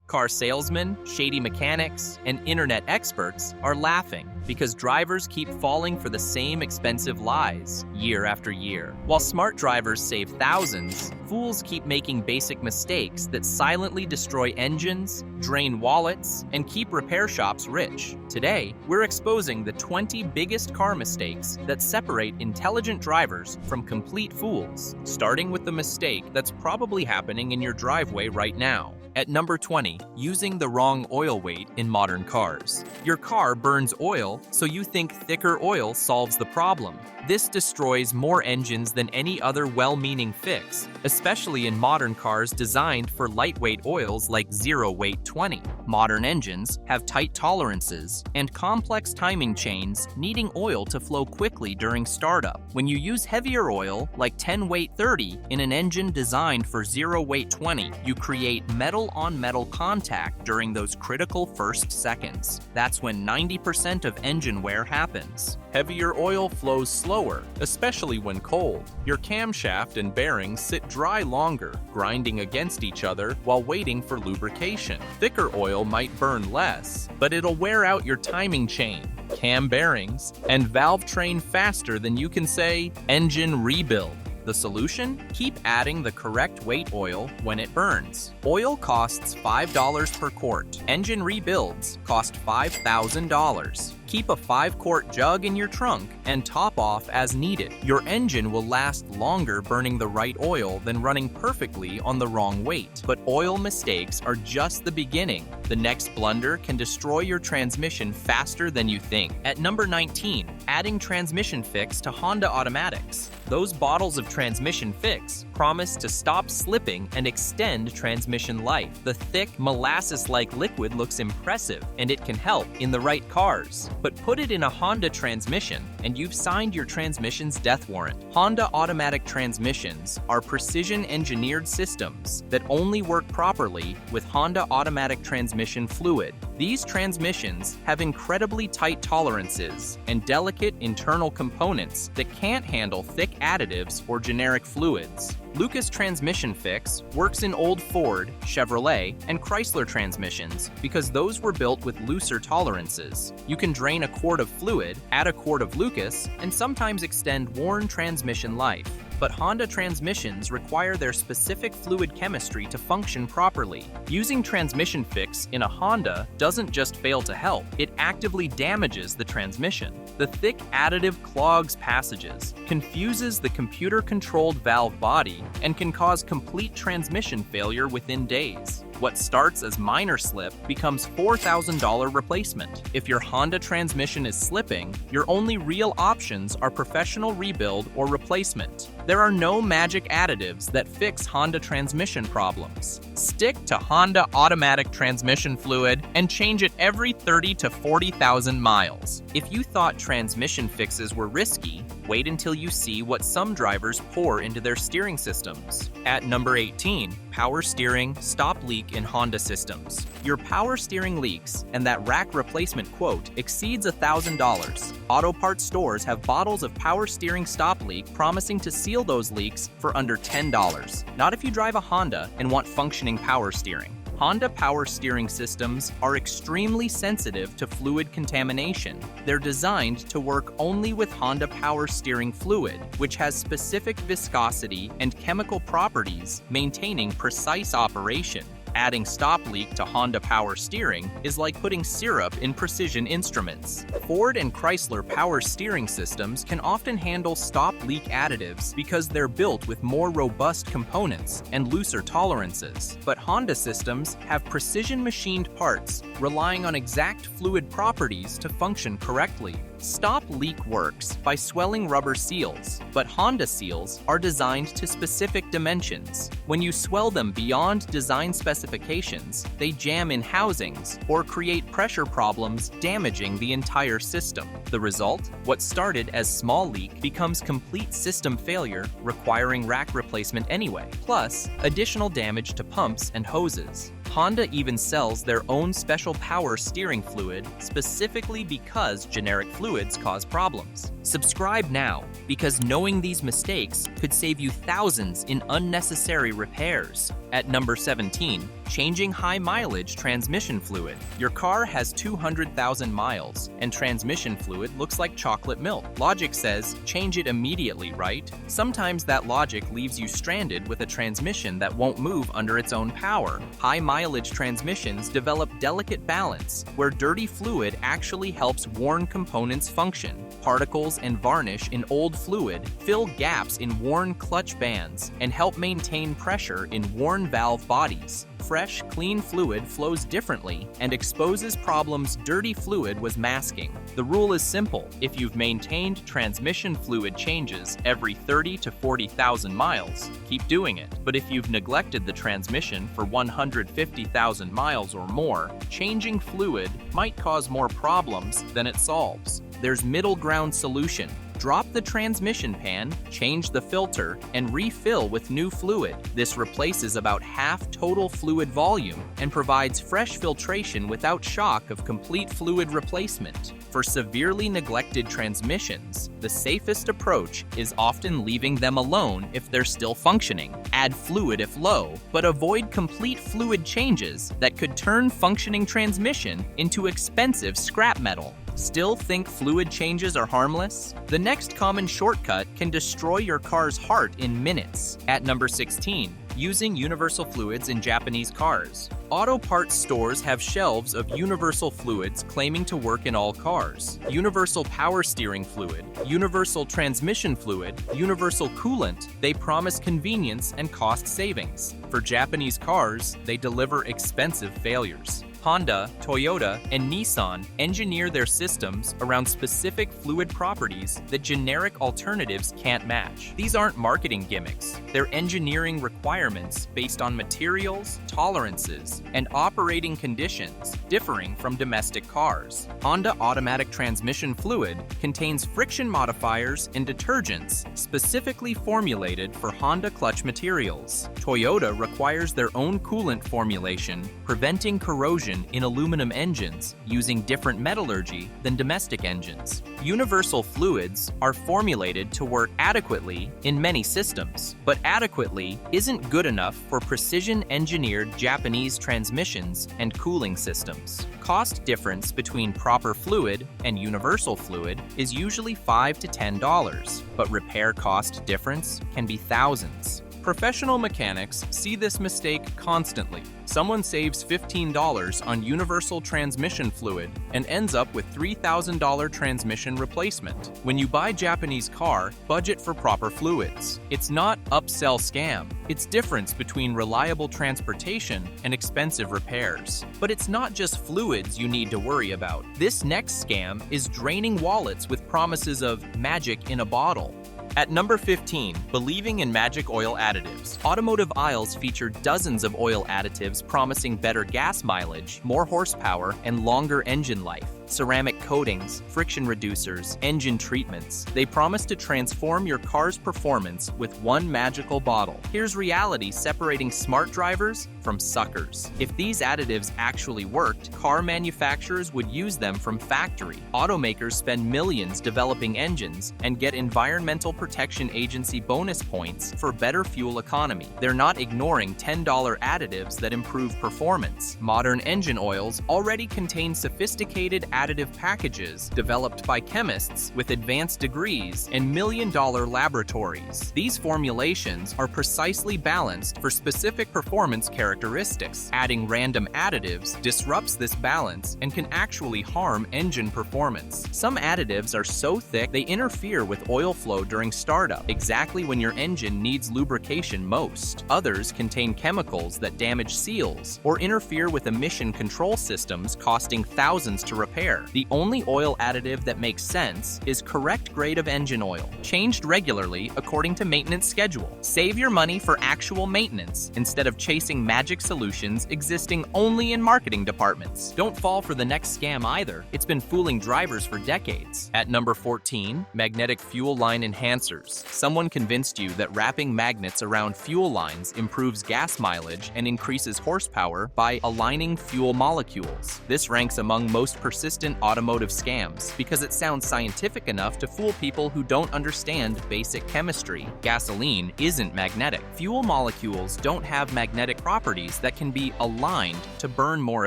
Car salesmen, shady mechanics, and internet experts are laughing because drivers keep falling for the same expensive lies year after year. While smart drivers save thousands, fools keep making basic mistakes that silently destroy engines, drain wallets, and keep repair shops rich. Today, we're exposing the 20 biggest car mistakes that separate intelligent drivers from complete fools, starting with the mistake that's probably happening in your driveway right now. At number 20, using the wrong oil weight in modern cars. Your car burns oil, so you think thicker oil solves the problem. This destroys more engines than any other well-meaning fix, especially in modern cars designed for lightweight oils like zero-weight 20. Modern engines have tight tolerances and complex timing chains, needing oil to flow quickly during startup. When you use heavier oil, like 10-weight 30, in an engine designed for zero-weight 20, you create metal-on-metal contact during those critical first seconds. That's when 90% of engine wear happens. Heavier oil flows slower, especially when cold. Your camshaft and bearings sit dry longer, grinding against each other while waiting for lubrication. Thicker oil might burn less, but it'll wear out your timing chain, cam bearings, and valve train faster than you can say, engine rebuild. The solution? Keep adding the correct weight oil when it burns. Oil costs $5 per quart. Engine rebuilds cost $5,000. Keep a 5-quart jug in your trunk and top off as needed. Your engine will last longer burning the right oil than running perfectly on the wrong weight. But oil mistakes are just the beginning. The next blunder can destroy your transmission faster than you think. At number 19, adding transmission fix to Honda automatics. Those bottles of transmission fix promise to stop slipping and extend transmission life. The thick, molasses-like liquid looks impressive, and it can help in the right cars. But put it in a Honda transmission, and you've signed your transmission's death warrant. Honda automatic transmissions are precision-engineered systems that only work properly with Honda automatic transmission fluid. These transmissions have incredibly tight tolerances and delicate internal components that can't handle thick additives or generic fluids. Lucas Transmission Fix works in old Ford, Chevrolet, and Chrysler transmissions because those were built with looser tolerances. You can drain a quart of fluid, add a quart of Lucas, and sometimes extend worn transmission life. But Honda transmissions require their specific fluid chemistry to function properly. Using Transmission Fix in a Honda doesn't just fail to help, it actively damages the transmission. The thick additive clogs passages, confuses the computer-controlled valve body, and can cause complete transmission failure within days. What starts as minor slip becomes $4,000 replacement. If your Honda transmission is slipping, your only real options are professional rebuild or replacement. There are no magic additives that fix Honda transmission problems. Stick to Honda automatic transmission fluid and change it every 30 to 40,000 miles. If you thought transmission fixes were risky, wait until you see what some drivers pour into their steering systems. At number 18, power steering, stop leak in Honda systems. Your power steering leaks, and that rack replacement quote exceeds $1,000. Auto parts stores have bottles of power steering stop leak promising to seal those leaks for under $10. Not if you drive a Honda and want functioning power steering. Honda power steering systems are extremely sensitive to fluid contamination. They're designed to work only with Honda power steering fluid, which has specific viscosity and chemical properties, maintaining precise operation. Adding stop leak to Honda power steering is like putting syrup in precision instruments. Ford and Chrysler power steering systems can often handle stop leak additives because they're built with more robust components and looser tolerances. But Honda systems have precision machined parts relying on exact fluid properties to function correctly. Stop leak works by swelling rubber seals, but Honda seals are designed to specific dimensions. When you swell them beyond design specifications, they jam in housings or create pressure problems, damaging the entire system. The result? What started as small leak becomes complete system failure, requiring rack replacement anyway, plus additional damage to pumps and hoses. Honda even sells their own special power steering fluid specifically because generic fluids cause problems. Subscribe now, because knowing these mistakes could save you thousands in unnecessary repairs. At number 17, changing high-mileage transmission fluid. Your car has 200,000 miles, and transmission fluid looks like chocolate milk. Logic says, change it immediately, right? Sometimes that logic leaves you stranded with a transmission that won't move under its own power. High-mileage transmissions develop delicate balance, where dirty fluid actually helps worn components function. Particles and varnish in old fluid fill gaps in worn clutch bands and help maintain pressure in worn valve bodies. Fresh, clean fluid flows differently and exposes problems dirty fluid was masking. The rule is simple. If you've maintained transmission fluid changes every 30 to 40,000 miles, keep doing it. But if you've neglected the transmission for 150,000 miles or more, changing fluid might cause more problems than it solves. There's middle ground solution. Drop the transmission pan, change the filter, and refill with new fluid. This replaces about half total fluid volume and provides fresh filtration without shock of complete fluid replacement. For severely neglected transmissions, the safest approach is often leaving them alone if they're still functioning. Add fluid if low, but avoid complete fluid changes that could turn functioning transmission into expensive scrap metal. Still think fluid changes are harmless? The next common shortcut can destroy your car's heart in minutes. At number 16, using universal fluids in Japanese cars. Auto parts stores have shelves of universal fluids claiming to work in all cars. Universal power steering fluid, universal transmission fluid, universal coolant. They promise convenience and cost savings. For Japanese cars, they deliver expensive failures. Honda, Toyota, and Nissan engineer their systems around specific fluid properties that generic alternatives can't match. These aren't marketing gimmicks. They're engineering requirements based on materials, tolerances, and operating conditions differing from domestic cars. Honda automatic transmission fluid contains friction modifiers and detergents specifically formulated for Honda clutch materials. Toyota requires their own coolant formulation, preventing corrosion in aluminum engines using different metallurgy than domestic engines. Universal fluids are formulated to work adequately in many systems, but adequately isn't good enough for precision-engineered Japanese transmissions and cooling systems. Cost difference between proper fluid and universal fluid is usually $5 to $10, but repair cost difference can be thousands. Professional mechanics see this mistake constantly. Someone saves $15 on universal transmission fluid and ends up with $3,000 transmission replacement. When you buy Japanese car, budget for proper fluids. It's not upsell scam. It's difference between reliable transportation and expensive repairs. But it's not just fluids you need to worry about. This next scam is draining wallets with promises of magic in a bottle. At number 15, believing in magic oil additives. Automotive aisles feature dozens of oil additives promising better gas mileage, more horsepower, and longer engine life. Ceramic coatings, friction reducers, engine treatments. They promise to transform your car's performance with one magical bottle. Here's reality separating smart drivers from suckers. If these additives actually worked, car manufacturers would use them from factory. Automakers spend millions developing engines and get Environmental Protection Agency bonus points for better fuel economy. They're not ignoring $10 additives that improve performance. Modern engine oils already contain sophisticated additive packages developed by chemists with advanced degrees and million-dollar laboratories. These formulations are precisely balanced for specific performance characteristics. Adding random additives disrupts this balance and can actually harm engine performance. Some additives are so thick they interfere with oil flow during startup, exactly when your engine needs lubrication most. Others contain chemicals that damage seals or interfere with emission control systems, costing thousands to repair. The only oil additive that makes sense is correct grade of engine oil, changed regularly according to maintenance schedule. Save your money for actual maintenance instead of chasing magic solutions existing only in marketing departments. Don't fall for the next scam either. It's been fooling drivers for decades. At number 14, magnetic fuel line enhancement answers. Someone convinced you that wrapping magnets around fuel lines improves gas mileage and increases horsepower by aligning fuel molecules. This ranks among most persistent automotive scams because it sounds scientific enough to fool people who don't understand basic chemistry. Gasoline isn't magnetic. Fuel molecules don't have magnetic properties that can be aligned to burn more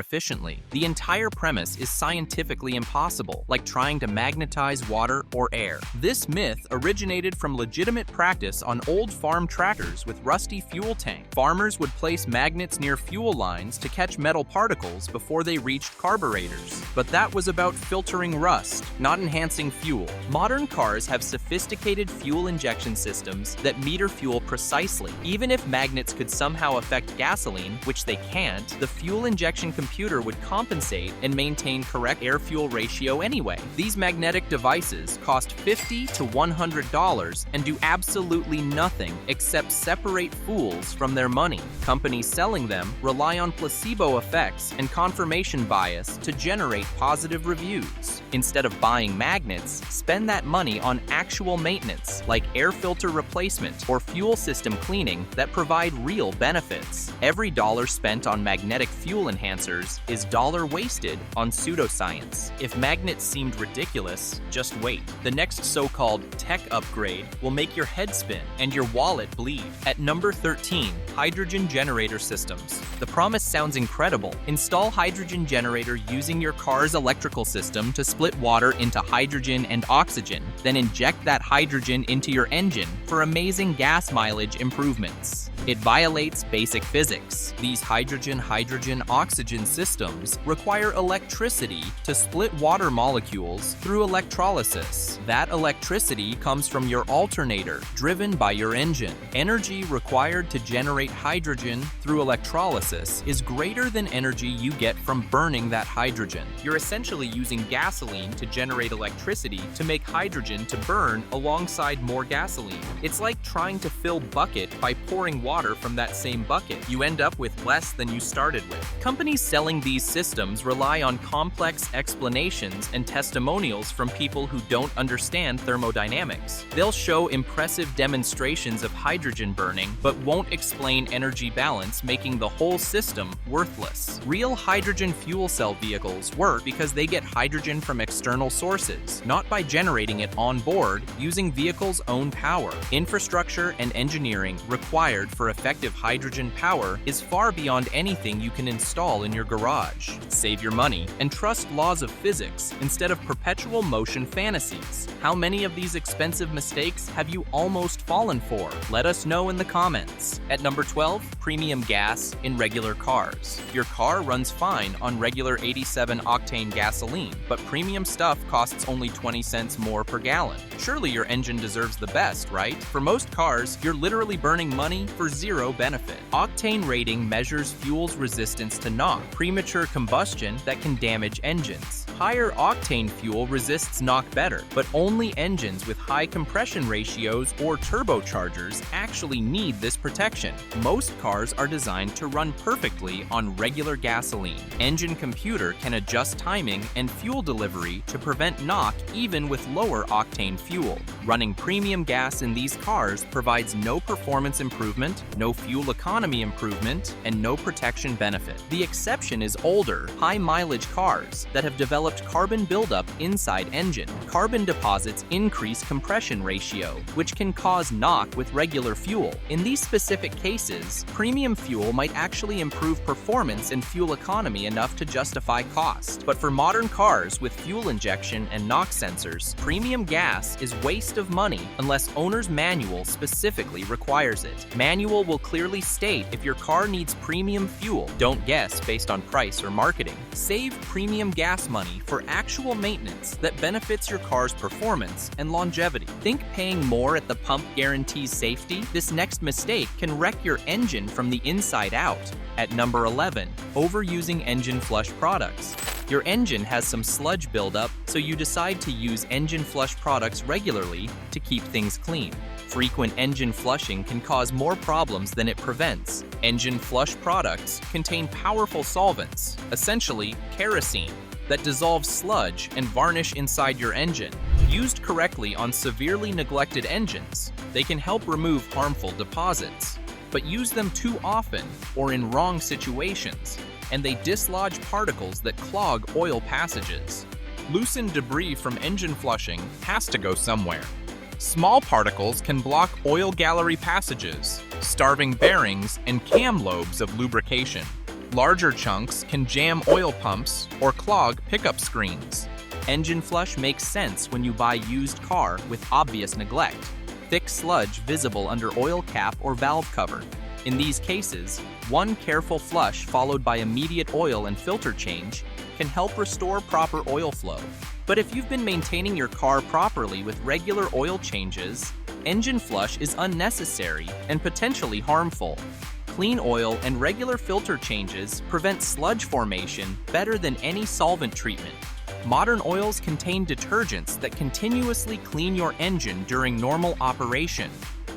efficiently. The entire premise is scientifically impossible, like trying to magnetize water or air. This myth originated from legitimate practice on old farm tractors with rusty fuel tanks. Farmers would place magnets near fuel lines to catch metal particles before they reached carburetors. But that was about filtering rust, not enhancing fuel. Modern cars have sophisticated fuel injection systems that meter fuel precisely. Even if magnets could somehow affect gasoline, which they can't, the fuel injection computer would compensate and maintain correct air-fuel ratio anyway. These magnetic devices cost $50 to $100 and do absolutely nothing except separate fools from their money. Companies selling them rely on placebo effects and confirmation bias to generate positive reviews. Instead of buying magnets, spend that money on actual maintenance, like air filter replacement or fuel system cleaning that provide real benefits. Every dollar spent on magnetic fuel enhancers is dollar wasted on pseudoscience. If magnets seemed ridiculous, just wait. The next so-called tech upgrade will make your head spin and your wallet bleed. At number 13, hydrogen generator systems. The promise sounds incredible. Install hydrogen generator using your car's electrical system to split water into hydrogen and oxygen, then inject that hydrogen into your engine for amazing gas mileage improvements. It violates basic physics. These hydrogen-oxygen systems require electricity to split water molecules through electrolysis. That electricity comes from your alternator, driven by your engine. Energy required to generate hydrogen through electrolysis is greater than energy you get from burning that hydrogen. You're essentially using gasoline to generate electricity to make hydrogen to burn alongside more gasoline. It's like trying to fill bucket by pouring water from that same bucket. You end up with less than you started with. Companies selling these systems rely on complex explanations and testimonials from people who don't understand thermodynamics. They'll show impressive demonstrations of hydrogen burning, but won't explain energy balance, making the whole system worthless. Real hydrogen fuel cell vehicles work because they get hydrogen from external sources, not by generating it on board using vehicle's own power. Infrastructure and engineering required for effective hydrogen power is far beyond anything you can install in your garage. Save your money and trust laws of physics instead of perpetual motion fantasies. How many of these expensive mistakes have you almost fallen for? Let us know in the comments. At number 12, premium gas in regular cars. Your car runs fine on regular 87 octane gasoline, but premium stuff costs only 20 cents more per gallon. Surely your engine deserves the best, right? For most cars, you're literally burning money for zero benefit. Octane rating measures fuel's resistance to knock, premature combustion that can damage engines. Higher octane fuel resists knock better, but only engines with high compression ratios or turbochargers actually need this protection. Most cars are designed to run perfectly on regular gasoline. Engine computer can adjust timing and fuel delivery to prevent knock even with lower octane fuel. Running premium gas in these cars provides no performance improvement, no fuel economy improvement, and no protection benefit. The exception is older, high-mileage cars that have developed carbon buildup inside engine. Carbon deposits increase compression ratio, which can cause knock with regular fuel. In these specific cases, premium fuel might actually improve performance and fuel economy enough to justify cost. But for modern cars with fuel injection and knock sensors, premium gas is waste of money unless owner's manual specifically requires it. Manual will clearly state if your car needs premium fuel. Don't guess based on price or marketing. Save premium gas money for actual maintenance that benefits your car's performance and longevity. Think paying more at the pump guarantees safety? This next mistake can wreck your engine from the inside out. At number 11, overusing engine flush products. Your engine has some sludge buildup, so you decide to use engine flush products regularly to keep things clean. Frequent engine flushing can cause more problems than it prevents. Engine flush products contain powerful solvents, essentially kerosene, that dissolve sludge and varnish inside your engine. Used correctly on severely neglected engines, they can help remove harmful deposits. But use them too often or in wrong situations, and they dislodge particles that clog oil passages. Loosened debris from engine flushing has to go somewhere. Small particles can block oil gallery passages, starving bearings and cam lobes of lubrication. Larger chunks can jam oil pumps or clog pickup screens. Engine flush makes sense when you buy used car with obvious neglect. Thick sludge visible under oil cap or valve cover. In these cases, one careful flush followed by immediate oil and filter change can help restore proper oil flow. But if you've been maintaining your car properly with regular oil changes, engine flush is unnecessary and potentially harmful. Clean oil and regular filter changes prevent sludge formation better than any solvent treatment. Modern oils contain detergents that continuously clean your engine during normal operation.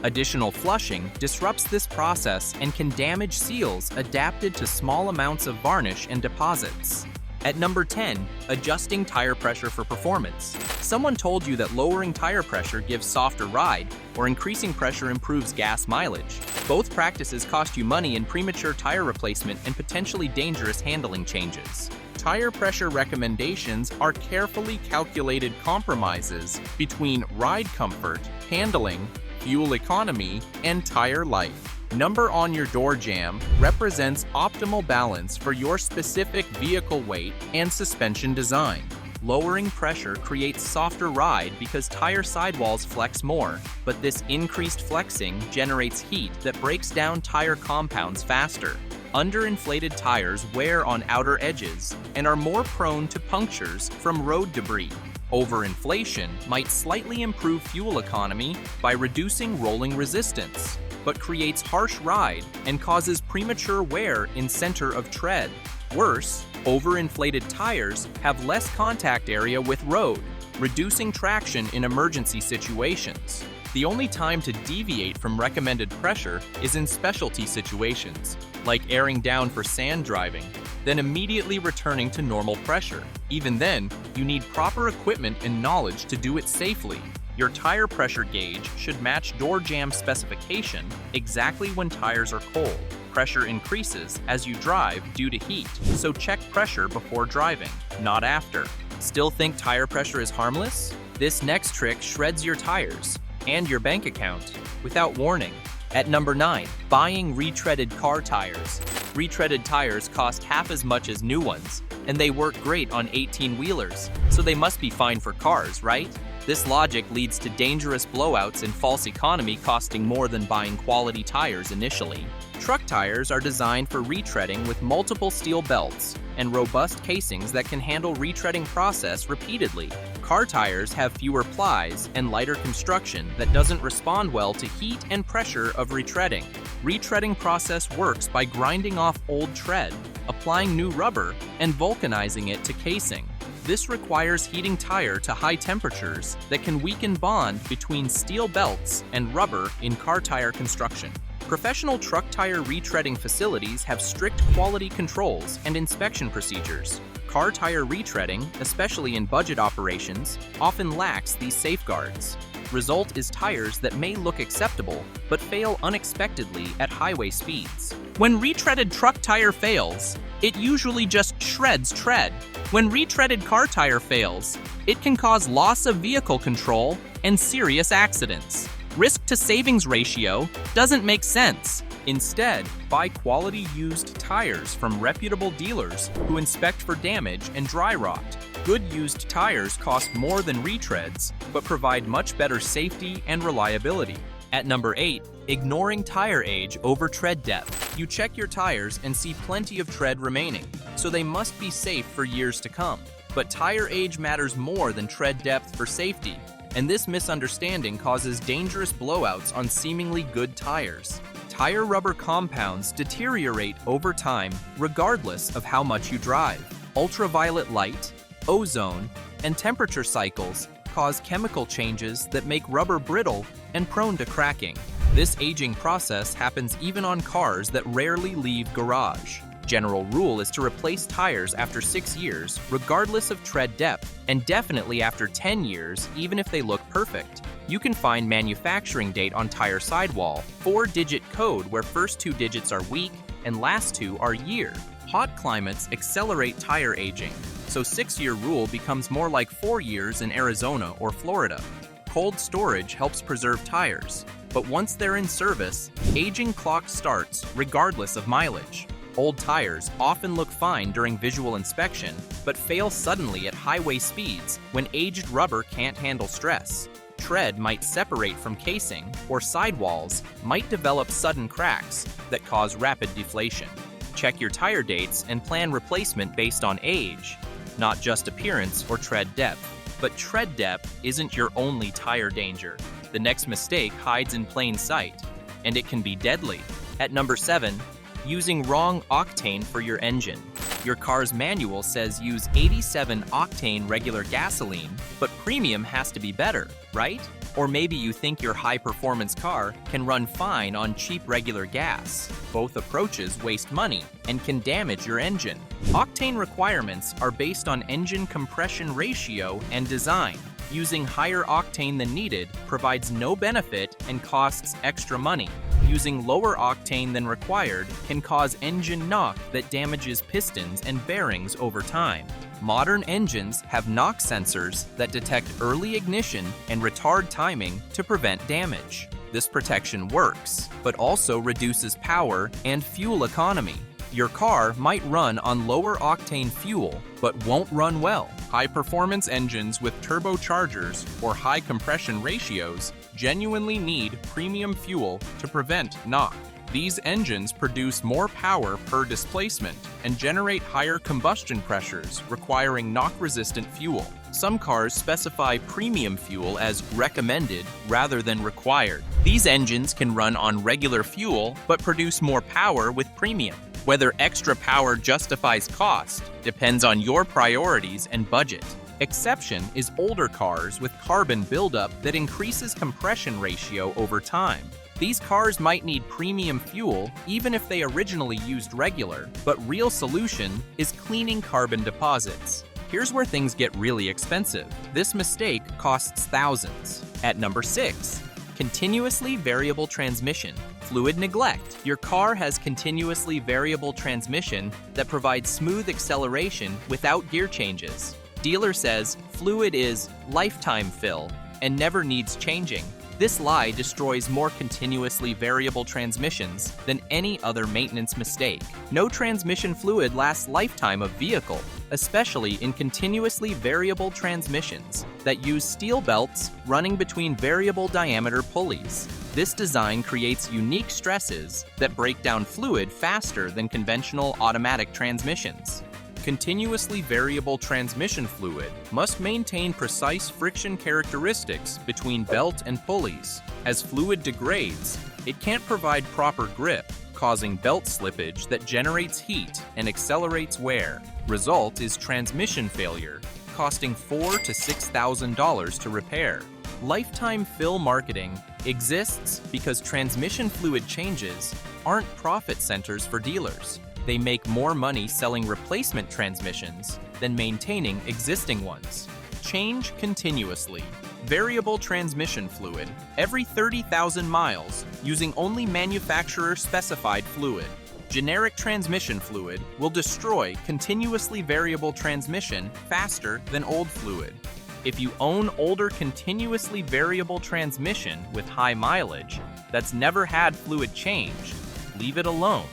Additional flushing disrupts this process and can damage seals adapted to small amounts of varnish and deposits. At number 10, adjusting tire pressure for performance. Someone told you that lowering tire pressure gives softer ride, or increasing pressure improves gas mileage. Both practices cost you money in premature tire replacement and potentially dangerous handling changes. Tire pressure recommendations are carefully calculated compromises between ride comfort, handling, fuel economy, and tire life. Number on your door jamb represents optimal balance for your specific vehicle weight and suspension design. Lowering pressure creates softer ride because tire sidewalls flex more, but this increased flexing generates heat that breaks down tire compounds faster. Underinflated tires wear on outer edges and are more prone to punctures from road debris. Overinflation might slightly improve fuel economy by reducing rolling resistance, but creates harsh ride and causes premature wear in center of tread. Worse, overinflated tires have less contact area with road, reducing traction in emergency situations. The only time to deviate from recommended pressure is in specialty situations, like airing down for sand driving, then immediately returning to normal pressure. Even then, you need proper equipment and knowledge to do it safely. Your tire pressure gauge should match door jamb specification exactly when tires are cold. Pressure increases as you drive due to heat, so check pressure before driving, not after. Still think tire pressure is harmless? This next trick shreds your tires and your bank account without warning. At number 9, buying retreaded car tires. Retreaded tires cost half as much as new ones, and they work great on 18-wheelers, so they must be fine for cars, right? This logic leads to dangerous blowouts and false economy costing more than buying quality tires initially. Truck tires are designed for retreading with multiple steel belts and robust casings that can handle retreading process repeatedly. Car tires have fewer plies and lighter construction that doesn't respond well to heat and pressure of retreading. Retreading process works by grinding off old tread, applying new rubber, and vulcanizing it to casing. This requires heating tire to high temperatures that can weaken bond between steel belts and rubber in car tire construction. Professional truck tire retreading facilities have strict quality controls and inspection procedures. Car tire retreading, especially in budget operations, often lacks these safeguards. Result is tires that may look acceptable, but fail unexpectedly at highway speeds. When retreaded truck tire fails, it usually just shreds tread. When retreaded car tire fails, it can cause loss of vehicle control and serious accidents. Risk to savings ratio doesn't make sense. Instead, buy quality used tires from reputable dealers who inspect for damage and dry rot. Good used tires cost more than retreads, but provide much better safety and reliability. At number 8, ignoring tire age over tread depth. You check your tires and see plenty of tread remaining, so they must be safe for years to come. But tire age matters more than tread depth for safety, and this misunderstanding causes dangerous blowouts on seemingly good tires. Tire rubber compounds deteriorate over time regardless of how much you drive. Ultraviolet light, ozone, and temperature cycles cause chemical changes that make rubber brittle and prone to cracking. This aging process happens even on cars that rarely leave garage. General rule is to replace tires after 6 years, regardless of tread depth, and definitely after 10 years, even if they look perfect. You can find manufacturing date on tire sidewall, 4-digit code where first 2 digits are week and last 2 are year. Hot climates accelerate tire aging, so 6-year rule becomes more like 4 years in Arizona or Florida. Cold storage helps preserve tires, but once they're in service, aging clock starts regardless of mileage. Old tires often look fine during visual inspection, but fail suddenly at highway speeds when aged rubber can't handle stress. Tread might separate from casing, or sidewalls might develop sudden cracks that cause rapid deflation. Check your tire dates and plan replacement based on age, not just appearance or tread depth. But tread depth isn't your only tire danger. The next mistake hides in plain sight, and it can be deadly. At number 7, using wrong octane for your engine. Your car's manual says use 87 octane regular gasoline, but premium has to be better, right? Or maybe you think your high-performance car can run fine on cheap regular gas. Both approaches waste money and can damage your engine. Octane requirements are based on engine compression ratio and design. Using higher octane than needed provides no benefit and costs extra money. Using lower octane than required can cause engine knock that damages pistons and bearings over time. Modern engines have knock sensors that detect early ignition and retard timing to prevent damage. This protection works, but also reduces power and fuel economy. Your car might run on lower octane fuel, but won't run well. High-performance engines with turbochargers or high compression ratios genuinely need premium fuel to prevent knock. These engines produce more power per displacement and generate higher combustion pressures, requiring knock-resistant fuel. Some cars specify premium fuel as recommended rather than required. These engines can run on regular fuel but produce more power with premium. Whether extra power justifies cost depends on your priorities and budget. Exception is older cars with carbon buildup that increases compression ratio over time. These cars might need premium fuel even if they originally used regular, but real solution is cleaning carbon deposits. Here's where things get really expensive. This mistake costs thousands. At number 6, continuously variable transmission. Fluid neglect. Your car has continuously variable transmission that provides smooth acceleration without gear changes. Dealer says fluid is lifetime fill and never needs changing. This lie destroys more continuously variable transmissions than any other maintenance mistake. No transmission fluid lasts lifetime of vehicle, especially in continuously variable transmissions that use steel belts running between variable diameter pulleys. This design creates unique stresses that break down fluid faster than conventional automatic transmissions. Continuously variable transmission fluid must maintain precise friction characteristics between belt and pulleys. As fluid degrades, it can't provide proper grip, causing belt slippage that generates heat and accelerates wear. Result is transmission failure, costing $4,000 to $6,000 to repair. Lifetime fill marketing exists because transmission fluid changes aren't profit centers for dealers. They make more money selling replacement transmissions than maintaining existing ones. Change continuously. Variable transmission fluid every 30,000 miles using only manufacturer-specified fluid. Generic transmission fluid will destroy continuously variable transmission faster than old fluid. If you own older continuously variable transmission with high mileage that's never had fluid changed, leave it alone.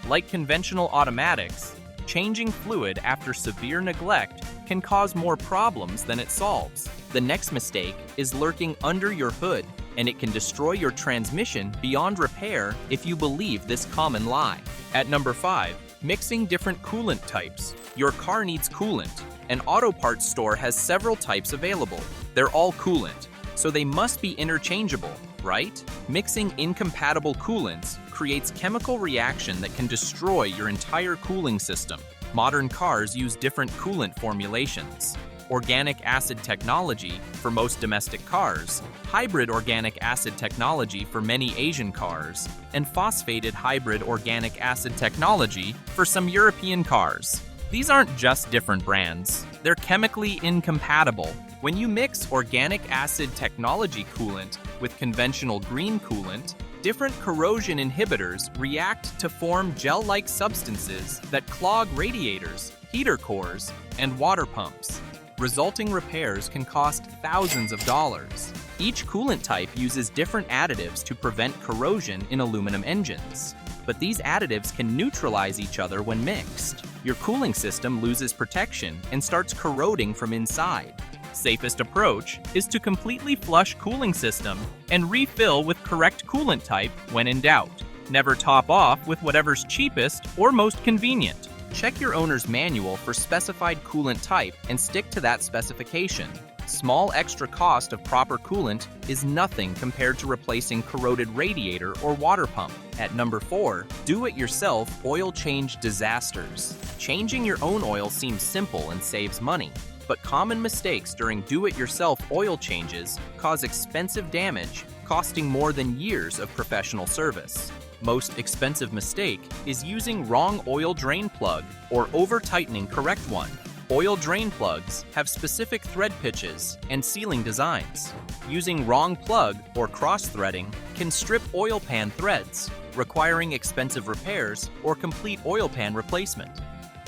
Like conventional automatics, changing fluid after severe neglect can cause more problems than it solves. The next mistake is lurking under your hood, and it can destroy your transmission beyond repair if you believe this common lie. At number 5, mixing different coolant types. Your car needs coolant. An auto parts store has several types available. They're all coolant, so they must be interchangeable, right? Mixing incompatible coolants creates chemical reaction that can destroy your entire cooling system. Modern cars use different coolant formulations. organic acid technology for most domestic cars, hybrid organic acid technology for many Asian cars, and phosphated hybrid organic acid technology for some European cars. These aren't just different brands, they're chemically incompatible. When you mix organic acid technology coolant with conventional green coolant, different corrosion inhibitors react to form gel-like substances that clog radiators, heater cores, and water pumps. Resulting repairs can cost thousands of dollars. Each coolant type uses different additives to prevent corrosion in aluminum engines. But these additives can neutralize each other when mixed. Your cooling system loses protection and starts corroding from inside. Safest approach is to completely flush cooling system and refill with correct coolant type when in doubt. Never top off with whatever's cheapest or most convenient. Check your owner's manual for specified coolant type and stick to that specification. Small extra cost of proper coolant is nothing compared to replacing corroded radiator or water pump. At number 4, do-it-yourself oil change disasters. Changing your own oil seems simple and saves money, but common mistakes during do-it-yourself oil changes cause expensive damage, costing more than years of professional service. Most expensive mistake is using wrong oil drain plug or over-tightening correct one. Oil drain plugs have specific thread pitches and sealing designs. Using wrong plug or cross-threading can strip oil pan threads, requiring expensive repairs or complete oil pan replacement.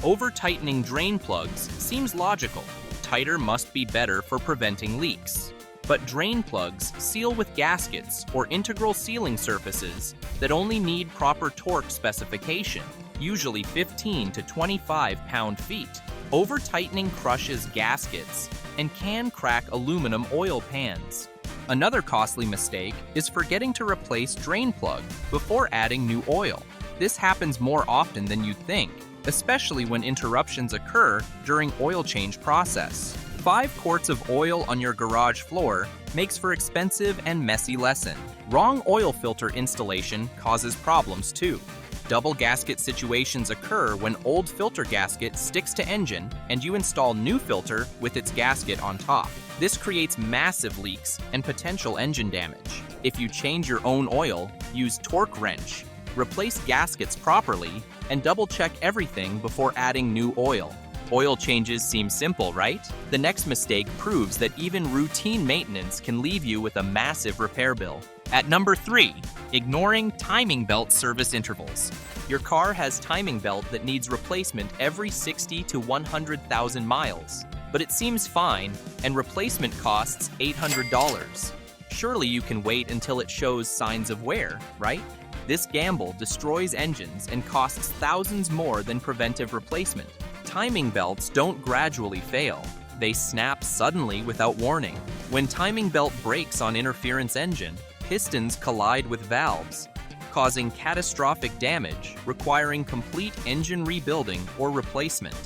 Over-tightening drain plugs seems logical. Tighter must be better for preventing leaks. But drain plugs seal with gaskets or integral sealing surfaces that only need proper torque specification, usually 15 to 25 pound-feet. Over-tightening crushes gaskets and can crack aluminum oil pans. Another costly mistake is forgetting to replace drain plug before adding new oil. This happens more often than you think, especially when interruptions occur during oil change process. 5 quarts of oil on your garage floor makes for expensive and messy lesson. Wrong oil filter installation causes problems too. Double gasket situations occur when old filter gasket sticks to engine and you install new filter with its gasket on top. This creates massive leaks and potential engine damage. If you change your own oil, use torque wrench. Replace gaskets properly and double-check everything before adding new oil. Oil changes seem simple, right? The next mistake proves that even routine maintenance can leave you with a massive repair bill. At number 3, ignoring timing belt service intervals. Your car has timing belt that needs replacement every 60 to 100,000 miles, but it seems fine and replacement costs $800. Surely you can wait until it shows signs of wear, right? This gamble destroys engines and costs thousands more than preventive replacement. Timing belts don't gradually fail. They snap suddenly without warning. When timing belt breaks on interference engine, pistons collide with valves, causing catastrophic damage, requiring complete engine rebuilding or replacement.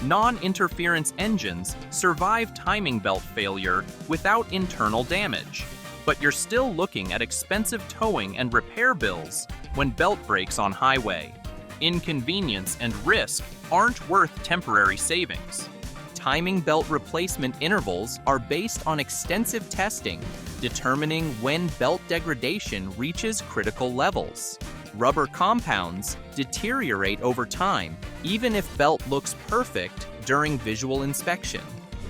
Non-interference engines survive timing belt failure without internal damage, but you're still looking at expensive towing and repair bills when belt breaks on highway. Inconvenience and risk aren't worth temporary savings. Timing belt replacement intervals are based on extensive testing, determining when belt degradation reaches critical levels. Rubber compounds deteriorate over time, even if belt looks perfect during visual inspection.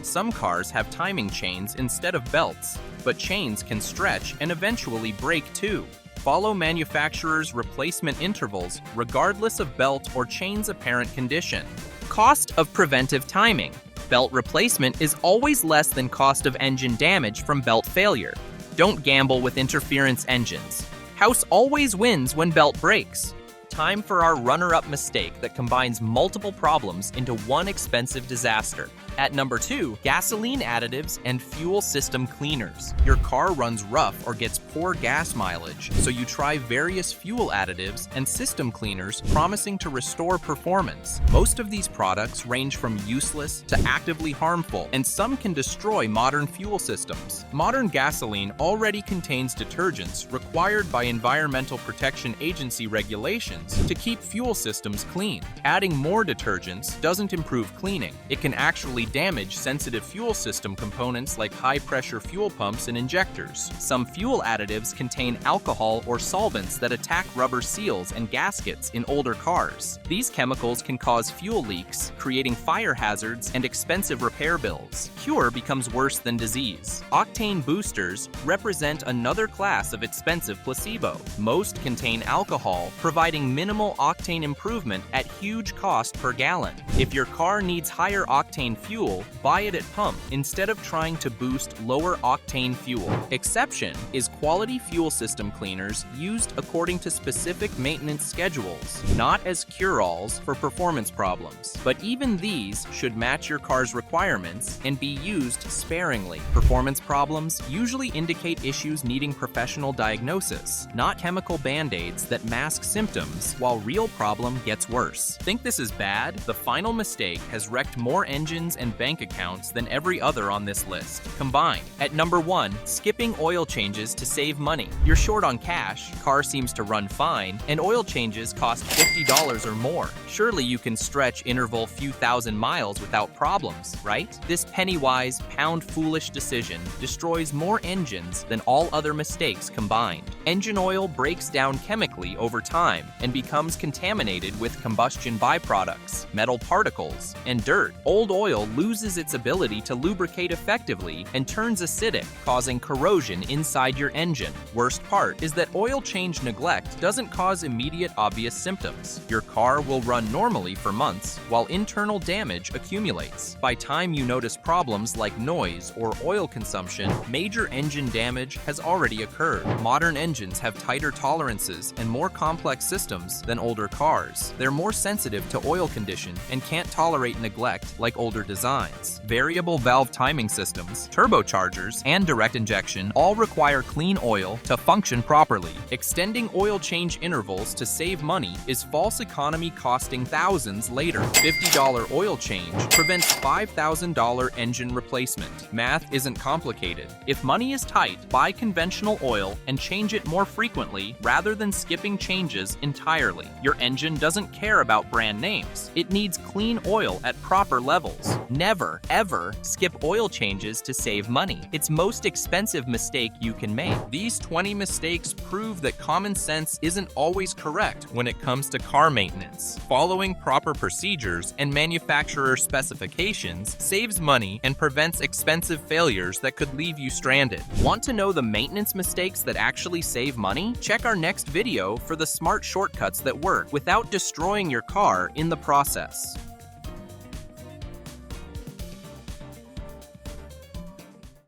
Some cars have timing chains instead of belts, but chains can stretch and eventually break too. Follow manufacturer's replacement intervals regardless of belt or chain's apparent condition. Cost of preventive timing. Belt replacement is always less than cost of engine damage from belt failure. Don't gamble with interference engines. House always wins when belt breaks. Time for our runner-up mistake that combines multiple problems into one expensive disaster. At number 2, gasoline additives and fuel system cleaners. Your car runs rough or gets poor gas mileage, so you try various fuel additives and system cleaners promising to restore performance. Most of these products range from useless to actively harmful, and some can destroy modern fuel systems. Modern gasoline already contains detergents required by Environmental Protection Agency regulations detergents to keep fuel systems clean. Adding more detergents doesn't improve cleaning. It can actually damage sensitive fuel system components like high-pressure fuel pumps and injectors. Some fuel additives contain alcohol or solvents that attack rubber seals and gaskets in older cars. These chemicals can cause fuel leaks, creating fire hazards and expensive repair bills. Cure becomes worse than disease. Octane boosters represent another class of expensive placebo. Most contain alcohol, providing minimal octane improvement at huge cost per gallon. If your car needs higher octane fuel, buy it at pump instead of trying to boost lower octane fuel. Exception is quality fuel system cleaners used according to specific maintenance schedules, not as cure-alls for performance problems. But even these should match your car's requirements and be used sparingly. Performance problems usually indicate issues needing professional diagnosis, not chemical band-aids that mask symptoms while real problem gets worse. Think this is bad? The final mistake has wrecked more engines and bank accounts than every other on this list combined. At number 1, skipping oil changes to save money. You're short on cash, car seems to run fine, and oil changes cost $50 or more. Surely you can stretch interval few thousand miles without problems, right? This penny-wise, pound-foolish decision destroys more engines than all other mistakes combined. Engine oil breaks down chemically over time and becomes contaminated with combustion byproducts, metal particles, and dirt. Old oil loses its ability to lubricate effectively and turns acidic, causing corrosion inside your engine. Worst part is that oil change neglect doesn't cause immediate obvious symptoms. Your car will run normally for months while internal damage accumulates. By time you notice problems like noise or oil consumption, major engine damage has already occurred. Modern engines have tighter tolerances and more complex systems than older cars. They're more sensitive to oil condition and can't tolerate neglect like older designs. Variable valve timing systems, turbochargers, and direct injection all require clean oil to function properly. Extending oil change intervals to save money is false economy costing thousands later. $50 oil change prevents $5,000 engine replacement. Math isn't complicated. If money is tight, buy conventional oil and change it more frequently rather than skipping changes entirely. Your engine doesn't care about brand names. It needs clean oil at proper levels. Never, ever skip oil changes to save money. It's most expensive mistake you can make. These 20 mistakes prove that common sense isn't always correct when it comes to car maintenance. Following proper procedures and manufacturer specifications saves money and prevents expensive failures that could leave you stranded. Want to know the maintenance mistakes that actually save money? Check our next video for the smart shortcuts that work without destroying your car in the process.